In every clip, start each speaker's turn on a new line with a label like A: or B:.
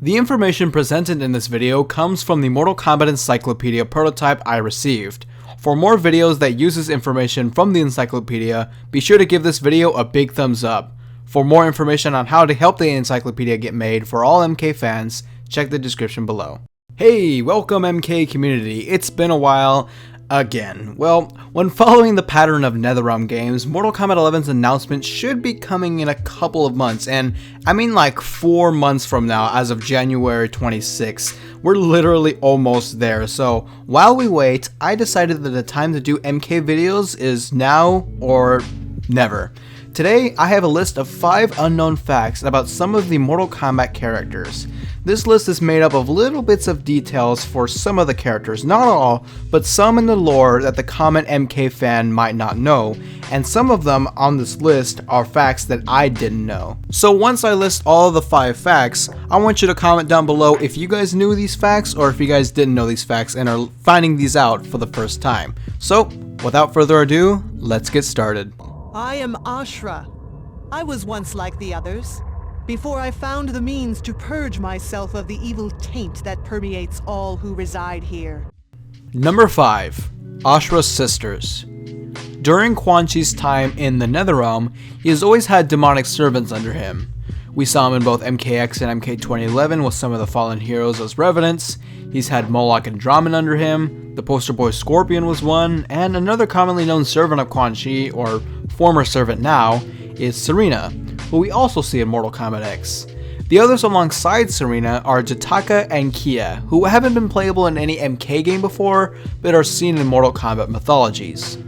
A: The information presented in this video comes from the Mortal Kombat Encyclopedia prototype I received. For more videos that uses information from the encyclopedia, be sure to give this video a big thumbs up. For more information on how to help the encyclopedia get made for all MK fans, check the description below. Hey, welcome MK community, it's been a while. Again. Well, when following the pattern of NetherRealm games, Mortal Kombat 11's announcement should be coming in a couple of months, and I mean like 4 months from now as of January 26th. We're literally almost there, so while we wait, I decided that the time to do MK videos is now or never. Today, I have a list of 5 unknown facts about some of the Mortal Kombat characters. This list is made up of little bits of details for some of the characters, not all, but some in the lore that the common MK fan might not know, and some of them on this list are facts that I didn't know. So once I list all of the 5 facts, I want you to comment down below if you guys knew these facts or if you guys didn't know these facts and are finding these out for the first time. So, without further ado, let's get started.
B: I am Ashra. I was once like the others, before I found the means to purge myself of the evil taint that permeates all who reside here.
A: Number 5. Oestrus Sisters. During Quan Chi's time in the NetherRealm, he has always had demonic servants under him. We saw him in both MKX and MK 2011 with some of the fallen heroes as revenants. He's had Moloch and Draman under him, the poster boy Scorpion was one, and another commonly known servant of Quan Chi, or former servant now, is Serena, who we also see in Mortal Kombat X. The others alongside Serena are Jataka and Kia, who haven't been playable in any MK game before, but are seen in Mortal Kombat mythologies.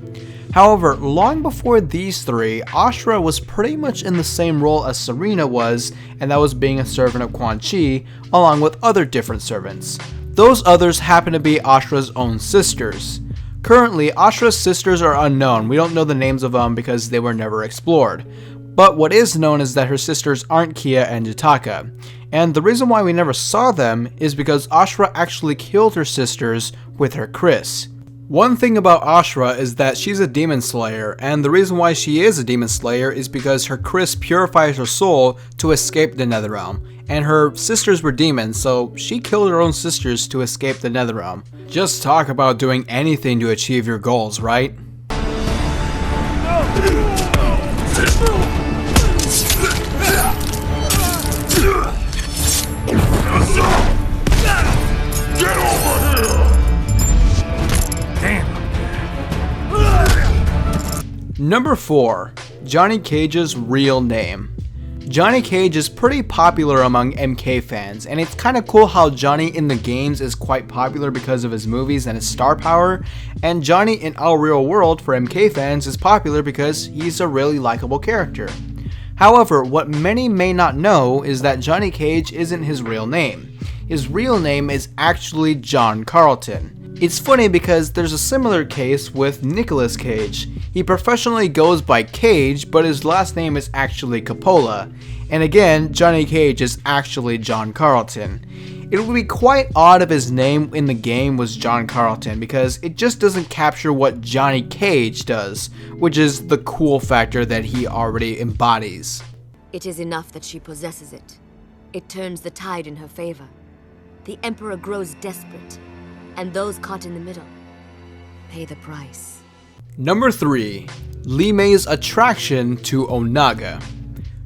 A: However, long before these 3, Ashra was pretty much in the same role as Serena was, and that was being a servant of Quan Chi, along with other different servants. Those others happen to be Ashra's own sisters. Currently, Oestrus Sisters are unknown. We don't know the names of them because they were never explored. But what is known is that her sisters aren't Kia and Jataka. And the reason why we never saw them is because Ashra actually killed her sisters with her Kris. One thing about Ashra is that she's a demon slayer, and the reason why she is a demon slayer is because her Kris purifies her soul to escape the NetherRealm, and her sisters were demons, so she killed her own sisters to escape the NetherRealm. Just talk about doing anything to achieve your goals, right? Number 4. Johnny Cage's real name. Johnny Cage is pretty popular among MK fans, and it's kinda cool how Johnny in the games is quite popular because of his movies and his star power, and Johnny in our real world for MK fans is popular because he's a really likable character. However, what many may not know is that Johnny Cage isn't his real name. His real name is actually John Carlton. It's funny because there's a similar case with Nicolas Cage. He professionally goes by Cage, but his last name is actually Coppola. And again, Johnny Cage is actually John Carlton. It would be quite odd if his name in the game was John Carlton because it just doesn't capture what Johnny Cage does, which is the cool factor that he already embodies.
C: It is enough that she possesses it. It turns the tide in her favor. The Emperor grows desperate, and those caught in the middle pay the price.
A: Number 3. Li Mei's attraction to Onaga.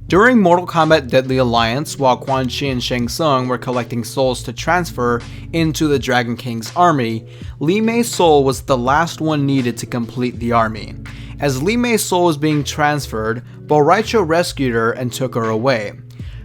A: During Mortal Kombat Deadly Alliance, while Quan Chi and Shang Tsung were collecting souls to transfer into the Dragon King's army, Li Mei's soul was the last one needed to complete the army. As Li Mei's soul was being transferred, Boraicho rescued her and took her away.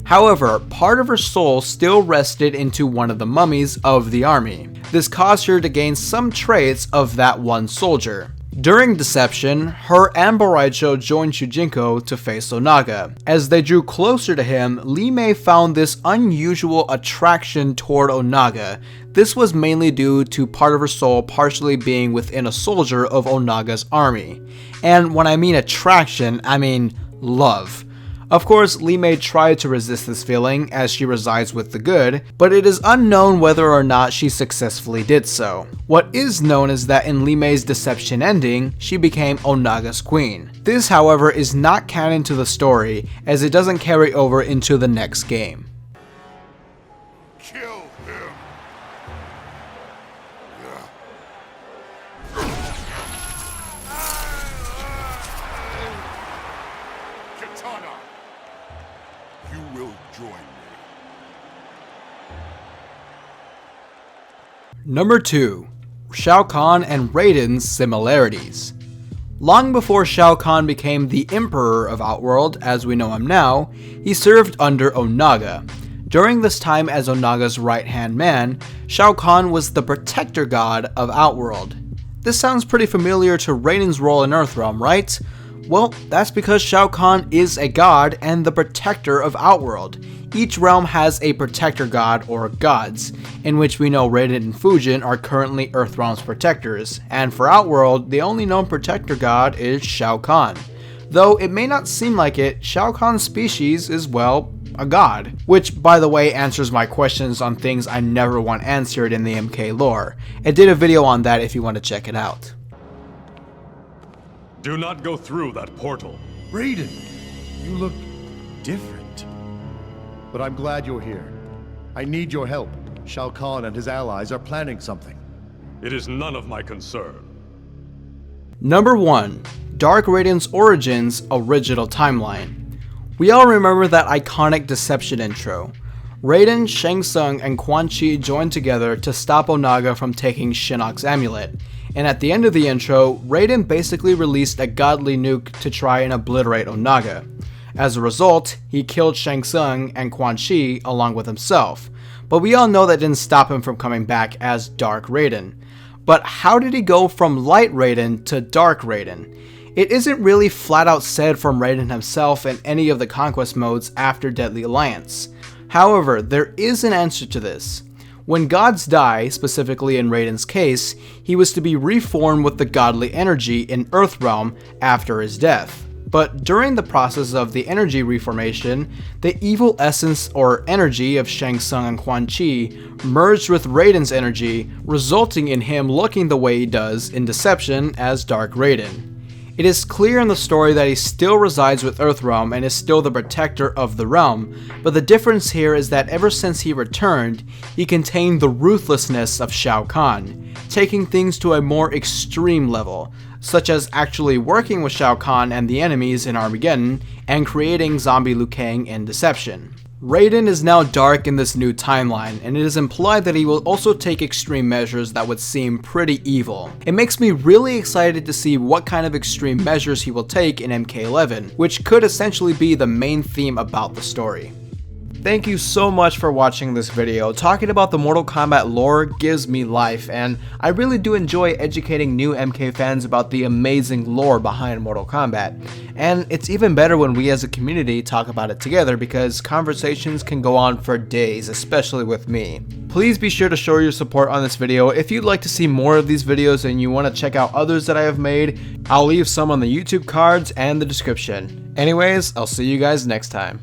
A: However, part of her soul still rested into one of the mummies of the army. This caused her to gain some traits of that one soldier. During Deception, her and Boraicho joined Shujinko to face Onaga. As they drew closer to him, Li Mei found this unusual attraction toward Onaga. This was mainly due to part of her soul partially being within a soldier of Onaga's army. And when I mean attraction, I mean love. Of course, Li Mei tried to resist this feeling as she resides with the good, but it is unknown whether or not she successfully did so. What is known is that in Li Mei's Deception ending, she became Onaga's queen. This, however, is not canon to the story, as it doesn't carry over into the next game.
D: Kill him! Katana! You will join me.
A: Number 2. Shao Kahn and Raiden's similarities. Long before Shao Kahn became the Emperor of Outworld, as we know him now, he served under Onaga. During this time as Onaga's right-hand man, Shao Kahn was the protector god of Outworld. This sounds pretty familiar to Raiden's role in Earthrealm, right? Well, that's because Shao Kahn is a god and the protector of Outworld. Each realm has a protector god or gods, in which we know Raiden and Fujin are currently Earthrealm's protectors, and for Outworld, the only known protector god is Shao Kahn. Though it may not seem like it, Shao Kahn's species is, well, a god. Which, by the way, answers my questions on things I never want answered in the MK lore. I did a video on that if you want to check it out.
E: Do not go through that portal.
F: Raiden, you look different. But I'm glad you're here. I need your help. Shao Kahn and his allies are planning something.
E: It is none of my concern.
A: Number 1. Dark Raiden's Origins Original Timeline. We all remember that iconic Deception intro. Raiden, Shang Tsung, and Quan Chi joined together to stop Onaga from taking Shinnok's amulet, and at the end of the intro, Raiden basically released a godly nuke to try and obliterate Onaga. As a result, he killed Shang Tsung and Quan Chi along with himself, but we all know that didn't stop him from coming back as Dark Raiden. But how did he go from Light Raiden to Dark Raiden? It isn't really flat out said from Raiden himself in any of the conquest modes after Deadly Alliance. However, there is an answer to this. When gods die, specifically in Raiden's case, he was to be reformed with the godly energy in Earthrealm after his death. But during the process of the energy reformation, the evil essence or energy of Shang Tsung and Quan Chi merged with Raiden's energy, resulting in him looking the way he does in Deception as Dark Raiden. It is clear in the story that he still resides with Earthrealm and is still the protector of the realm, but the difference here is that ever since he returned, he contained the ruthlessness of Shao Kahn, taking things to a more extreme level, such as actually working with Shao Kahn and the enemies in Armageddon, and creating zombie Liu Kang in Deception. Raiden is now dark in this new timeline, and it is implied that he will also take extreme measures that would seem pretty evil. It makes me really excited to see what kind of extreme measures he will take in MK11, which could essentially be the main theme about the story. Thank you so much for watching this video. Talking about the Mortal Kombat lore gives me life, and I really do enjoy educating new MK fans about the amazing lore behind Mortal Kombat. And it's even better when we as a community talk about it together because conversations can go on for days, especially with me. Please be sure to show your support on this video. If you'd like to see more of these videos and you want to check out others that I have made, I'll leave some on the YouTube cards and the description. Anyways, I'll see you guys next time.